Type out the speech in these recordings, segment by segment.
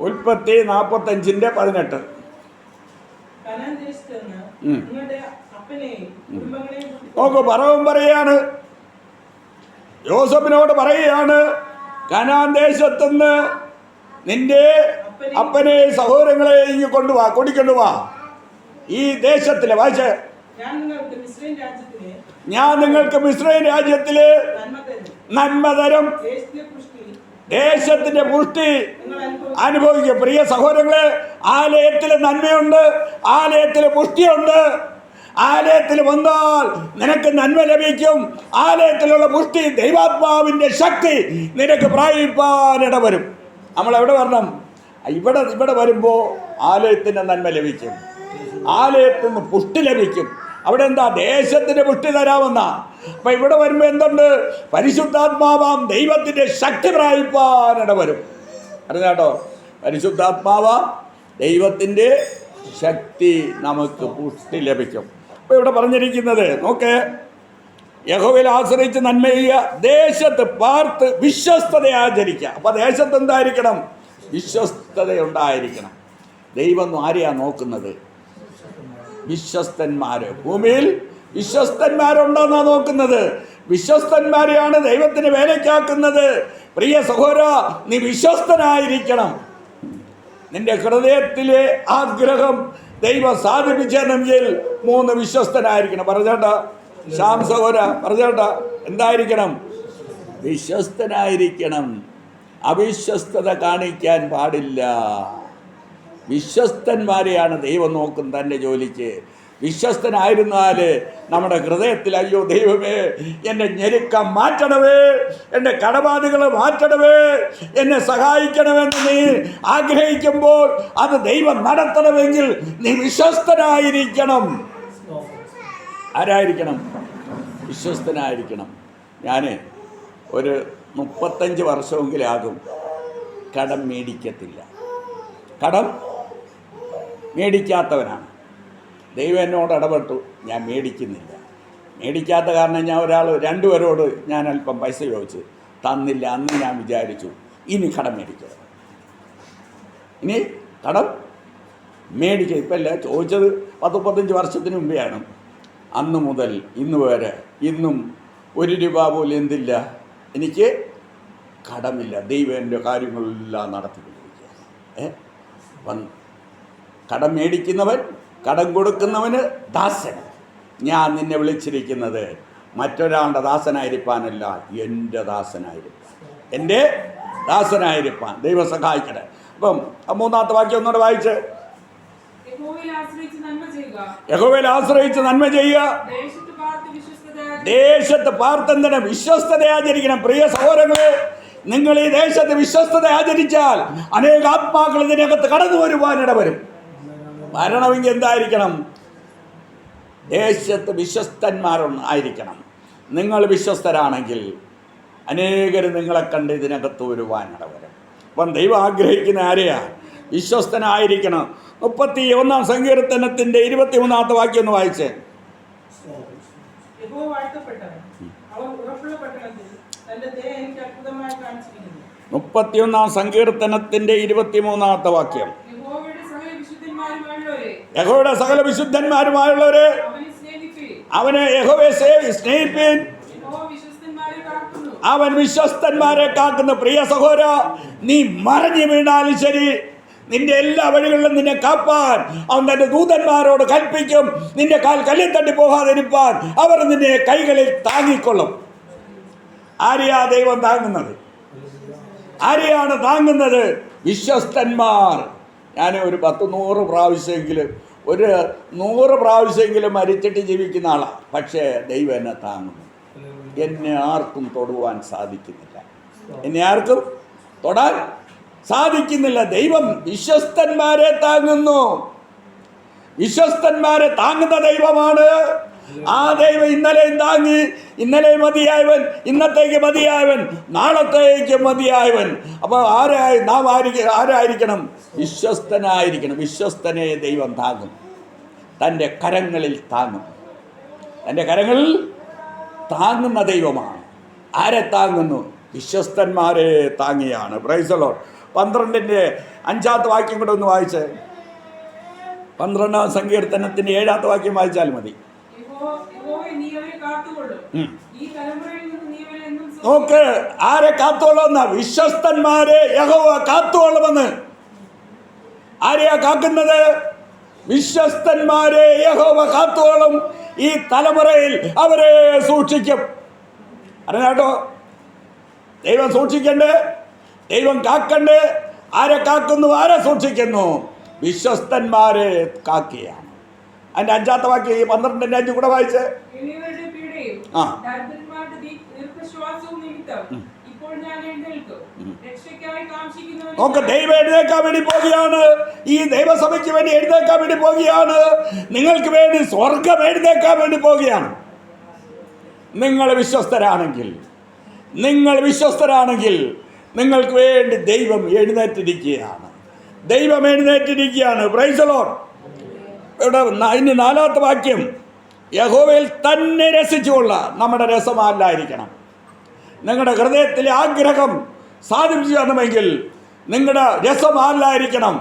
ഉൽപ്പത്തി 45:18. നോക്കൂ, പറവും പറയാണ്, യോസഫിനോട് പറയുകയാണ്, കനാൻ ദേശത്തുനിന്ന് നിന്റെ അപ്പനെ സഹോദരങ്ങളെ ഇങ്ങ് കൊണ്ടുവാ, കൂടിക്കൊണ്ടുവാ. ഈ ദേശത്തിലെ വായിച്ച്, ഞാൻ നിങ്ങൾക്ക് മിസ്രൈം രാജ്യത്തില് നന്മ തരും, ദേശത്തിന്റെ പുഷ്ടി അനുഭവിക്കും. പ്രിയ സഹോദരങ്ങളെ, ആലയത്തില് നന്മയുണ്ട്, ആലയത്തില് പുഷ്ടിയുണ്ട്. ആലയത്തിൽ വന്നാൽ നിനക്ക് നന്മ ലഭിക്കും. ആലയത്തിലുള്ള പുഷ്ടി, ദൈവാത്മാവിന്റെ ശക്തി നിനക്ക് പ്രാപിപ്പാനിട വരും. നമ്മൾ എവിടെ വരണം? ഇവിടെ വരുമ്പോൾ ആലയത്തിന് നന്മ ലഭിക്കും, ആലയത്തിൽ നിന്ന് പുഷ്ടി ലഭിക്കും. അവിടെ എന്താ? ദേശത്തിന് പുഷ്ടി തരാമെന്ന. അപ്പൊ ഇവിടെ വരുമ്പോൾ എന്തുണ്ട്? പരിശുദ്ധാത്മാവാം ദൈവത്തിന്റെ ശക്തി പ്രാപിപ്പാനിട വരും. അറിയാട്ടോ, പരിശുദ്ധാത്മാവാം ദൈവത്തിന്റെ ശക്തി നമുക്ക് പുഷ്ടി ലഭിക്കും. അപ്പൊ ഇവിടെ പറഞ്ഞിരിക്കുന്നത് നോക്ക്, യഹോവയിൽ ആശ്രയിച്ച് നന്മ ചെയ്യുക, ദേശത്ത് പാർത്ത് വിശ്വസ്തത ആചരിക്കുക. അപ്പൊ ദേശത്ത് എന്തായിരിക്കണം? വിശ്വസ്തത ഉണ്ടായിരിക്കണം. ദൈവം ആരെയാ നോക്കുന്നത്? വിശ്വസ്തന്മാര്. ഭൂമിയിൽ വിശ്വസ്തന്മാരുണ്ടെന്നാ നോക്കുന്നത്. വിശ്വസ്തന്മാരെയാണ് ദൈവത്തിന് വേലയ്ക്കാക്കുന്നത്. പ്രിയ സഹോദര, നീ വിശ്വസ്തനായിരിക്കണം. നിന്റെ ഹൃദയത്തിലെ ആഗ്രഹം ദൈവം സാധിപ്പിച്ചെങ്കിൽ 3 വിശ്വസ്തനായിരിക്കണം. പറഞ്ഞേട്ടാ, ശ്യാം സഹോദര, പറഞ്ഞേട്ടാ, എന്തായിരിക്കണം? വിശ്വസ്തനായിരിക്കണം. അവിശ്വസ്തത കാണിക്കാൻ പാടില്ല. വിശ്വസ്തന്മാരെയാണ് ദൈവം നോക്കും തൻ്റെ ജോലിക്ക്. വിശ്വസ്തനായിരുന്നാൽ നമ്മുടെ ഹൃദയത്തിൽ, അയ്യോ ദൈവമേ, എന്നെ ഞെരുക്കം മാറ്റണമേ, എൻ്റെ കടബാധകളെ മാറ്റണമേ, എന്നെ സഹായിക്കണമെന്ന് നീ ആഗ്രഹിക്കുമ്പോൾ അത് ദൈവം നടത്തണമെങ്കിൽ നീ വിശ്വസ്തനായിരിക്കണം. ആരായിരിക്കണം? വിശ്വസ്തനായിരിക്കണം. ഞാൻ ഒരു 35 വർഷമെങ്കിലും ആകും കടം മേടിക്കത്തില്ല. കടം മേടിക്കാത്തവനാണ്. ദൈവം എന്നോട് ഇടപെട്ടു, ഞാൻ മേടിക്കുന്നില്ല. മേടിക്കാത്ത കാരണം ഞാൻ 2 പേരോട് ഞാൻ അല്പം പൈസ ചോദിച്ചു, തന്നില്ല. അന്ന് ഞാൻ വിചാരിച്ചു, ഇനി കടം മേടിക്കണം, ഇനി കടം മേടിക്കുക. ഇപ്പം അല്ല, ചോദിച്ചത് 10-15 വർഷത്തിന് മുമ്പെയാണ്. അന്ന് മുതൽ ഇന്ന് വരെ ഇന്നും 1 രൂപ പോലും എന്തില്ല, എനിക്ക് കടമില്ല. ദൈവം എൻ്റെ കാര്യങ്ങളെല്ലാം നടത്തിക്കൊണ്ടിരിക്കുക. കടം മേടിക്കുന്നവൻ, കടം കൊടുക്കുന്നവന് ദാസൻ. ഞാൻ നിന്നെ വിളിച്ചിരിക്കുന്നത് മറ്റൊരാളുടെ ദാസനായിരിക്കാനല്ല, എൻ്റെ ദാസനായിരിക്കാൻ, എൻ്റെ ദാസനായിരിക്കാൻ. ദൈവം സഹായിക്കട്ടെ. അപ്പം 3-ാമത്തെ വാക്യം ഒന്നുകൂടെ വായിച്ച്, യഹോവയിൽ ആശ്രയിച്ച് നന്മ ചെയ്യുക, ദേശത്ത് പാർത്തെന്തിന്? വിശ്വസ്തത ആചരിക്കണം. പ്രിയ സഹോദരങ്ങളെ, നിങ്ങൾ ഈ ദേശത്ത് വിശ്വസ്തത ആചരിച്ചാൽ അനേക ആത്മാക്കൾ ഇതിനകത്ത് കടന്നു വരുവാനിട വരും. വരണമെങ്കിൽ എന്തായിരിക്കണം? ദേശത്ത് വിശ്വസ്തന്മാരായിരിക്കണം. നിങ്ങൾ വിശ്വസ്തരാണെങ്കിൽ അനേകർ നിങ്ങളെ കണ്ട് ഇതിനകത്ത് വരുവാനിട വരും. അപ്പം ദൈവം ആഗ്രഹിക്കുന്ന ആരെയാ? വിശ്വസ്തനായിരിക്കണം. 31-ാം സങ്കീർത്തനത്തിൻ്റെ 23-ാമത്തെ വാക്യം ഒന്ന് വായിച്ചേ. 31-ാം സങ്കീർത്തനത്തിന്റെ 23-ാമത്തെ വാക്യം. യഹോവയുടെ സകല വിശുദ്ധന്മാരുമായുള്ളവരെ അവനെ യഹോവയെ സ്നേഹിപ്പീൻ, അവൻ വിശ്വസ്തന്മാരെ കാക്കുന്നു. പ്രിയ സഹോദര, നീ മറിഞ്ഞു വീണാലും ശരി, നിന്റെ എല്ലാ വഴികളിലും നിന്നെ കാപ്പാൻ അവൻ തന്റെ ദൂതന്മാരോട് കൽപ്പിക്കും. നിന്റെ കാൽ കല്ലിൽ തട്ടി പോകാതിരിപ്പാൻ അവർ നിന്നെ കൈകളിൽ താങ്ങിക്കൊള്ളും. ആരെയാ ദൈവം താങ്ങുന്നത്? ആരെയാണ് താങ്ങുന്നത്? വിശ്വസ്തന്മാർ. ഞാൻ ഒരു 10-100 പ്രാവശ്യമെങ്കിലും, ഒരു 100 പ്രാവശ്യമെങ്കിലും മരിച്ചിട്ട് ജീവിക്കുന്ന ആളാണ്. പക്ഷേ ദൈവം എന്നെ താങ്ങുന്നു. എന്നെ ആർക്കും തൊടുവാൻ സാധിക്കുന്നില്ല. എന്നെ ആർക്കും തൊടാൻ സാധിക്കുന്നില്ല. ദൈവം വിശ്വസ്തന്മാരെ താങ്ങുന്നു. വിശ്വസ്തന്മാരെ താങ്ങുന്ന ദൈവമാണ്. ആ ദൈവം ഇന്നലെയും താങ്ങി. ഇന്നലെ മതിയായവൻ, ഇന്നത്തേക്ക് മതിയായവൻ, നാളത്തേക്ക് മതിയായവൻ. അപ്പോൾ നാം ആരായിരിക്കണം? വിശ്വസ്തനായിരിക്കണം. വിശ്വസ്തനെ ദൈവം താങ്ങും. തൻ്റെ കരങ്ങളിൽ താങ്ങും. തൻ്റെ കരങ്ങളിൽ താങ്ങുന്ന ദൈവമാണ്. ആരെ താങ്ങുന്നു? വിശ്വസ്തന്മാരെ താങ്ങിയാണ്. Praise the lord. 12-ന്റെ 5-ാമത്തെ വാക്യം കൂടെ ഒന്ന് വായിച്ച്. 12-ാം സങ്കീർത്തനത്തിന്റെ 7-ാമത്തെ വാക്യം വായിച്ചാൽ മതി. നോക്ക്, ആരെ കാത്തോളുന്ന? വിശ്വസ്തന്മാരെ യഹോവ കാത്തോളുമെന്ന്. ആരെയാ കാക്കുന്നത്? വിശ്വസ്തന്മാരെ യഹോവ കാത്തോളും. ഈ തലമുറയിൽ അവരെ സൂക്ഷിക്കും. അറിയാട്ടോ, ദൈവം സൂക്ഷിക്കണ്ടേ, ദൈവം കാക്കണ്ടേ. ആരെ കാക്കുന്നു? ആരെ സൂക്ഷിക്കുന്നു? വിശ്വസ്തന്മാരെ കാക്കുകയാണ്. അതിന്റെ 5-ാമത്തെ വാക്യം ഈ 12-ന്റെ 5 കൂടെ വായിച്ച്. നോക്ക്, ദൈവം എഴുന്നേക്കാൻ വേണ്ടി പോവുകയാണ്. ഈ ദൈവസഭയ്ക്ക് വേണ്ടി എഴുന്നേക്കാൻ വേണ്ടി പോവുകയാണ്. നിങ്ങൾക്ക് വേണ്ടി സ്വർഗം എഴുന്നേക്കാൻ വേണ്ടി പോവുകയാണ്. നിങ്ങൾ വിശ്വസ്തരാണെങ്കിൽ നിങ്ങൾക്ക് വേണ്ടി ദൈവം എഴുന്നേറ്റിരിക്കുകയാണ്. ദൈവം എഴുന്നേറ്റിരിക്കുകയാണ്. Price the Lord. ഇവിടെ 4-ാമത്തെ വാക്യം, യഹോവയിൽ തന്നെ രസിച്ചുകൊള്ള. നമ്മുടെ രസമല്ലായിരിക്കണം. നിങ്ങളുടെ ഹൃദയത്തിലെ ആഗ്രഹം സാധിച്ചു തരണമെങ്കിൽ നിങ്ങളുടെ രസമല്ലായിരിക്കണം.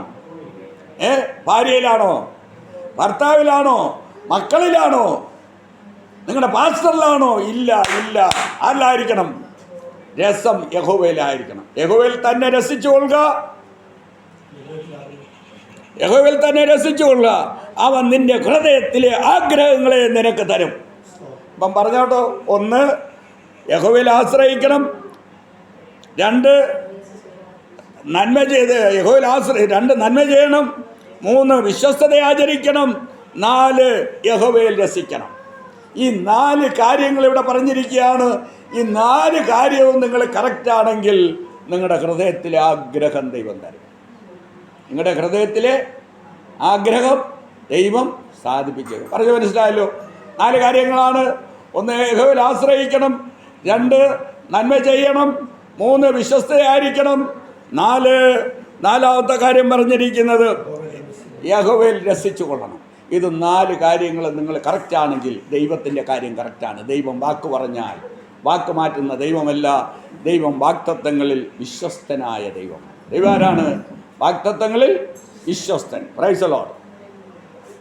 ഭാര്യയിലാണോ, ഭർത്താവിലാണോ, മക്കളിലാണോ, നിങ്ങളുടെ പാസ്റ്ററിലാണോ? ഇല്ല, അല്ലായിരിക്കണം. രസം യഹോവയിലായിരിക്കണം. യഹോവയിൽ തന്നെ രസിച്ചുകൊള്ളുക. അവൻ നിന്റെ ഹൃദയത്തിലെ ആഗ്രഹങ്ങളെ നിനക്ക് തരും. അപ്പം പറഞ്ഞോട്ടോ, 1 യഹോവയിൽ ആശ്രയിക്കണം. 2 നന്മ ചെയ്ത് യഹോവയിൽ 2 നന്മ ചെയ്യണം. 3 വിശ്വസ്തത ആചരിക്കണം. 4 യഹോവയിൽ രസിക്കണം. ഈ 4 കാര്യങ്ങൾ ഇവിടെ പറഞ്ഞിരിക്കുകയാണ്. ഈ 4 കാര്യവും നിങ്ങൾ കറക്റ്റാണെങ്കിൽ നിങ്ങളുടെ ഹൃദയത്തിലെ ആഗ്രഹം ദൈവം തരും. നിങ്ങളുടെ ഹൃദയത്തിലെ ആഗ്രഹം ദൈവം സാധിപ്പിക്കുക. പറഞ്ഞു മനസ്സിലായല്ലോ? 4 കാര്യങ്ങളാണ്. 1 യഹോവയിൽ ആശ്രയിക്കണം. 2 നന്മ ചെയ്യണം. 3 വിശ്വസ്തയായിരിക്കണം. 4-ാമത്തെ കാര്യം പറഞ്ഞിരിക്കുന്നത് യഹോവയിൽ രസിച്ചു കൊള്ളണം. ഇത് 4 കാര്യങ്ങൾ നിങ്ങൾ കറക്റ്റാണെങ്കിൽ ദൈവത്തിൻ്റെ കാര്യം കറക്റ്റാണ്. ദൈവം വാക്ക് പറഞ്ഞാൽ വാക്ക് മാറ്റുന്ന ദൈവമല്ല. ദൈവം വാഗ്ദത്തങ്ങളിൽ വിശ്വസ്തനായ ദൈവം. ദൈവം ആരാണ്? വാഗ്ദത്തങ്ങളിൽ വിശ്വസ്തൻ. Praise the Lord.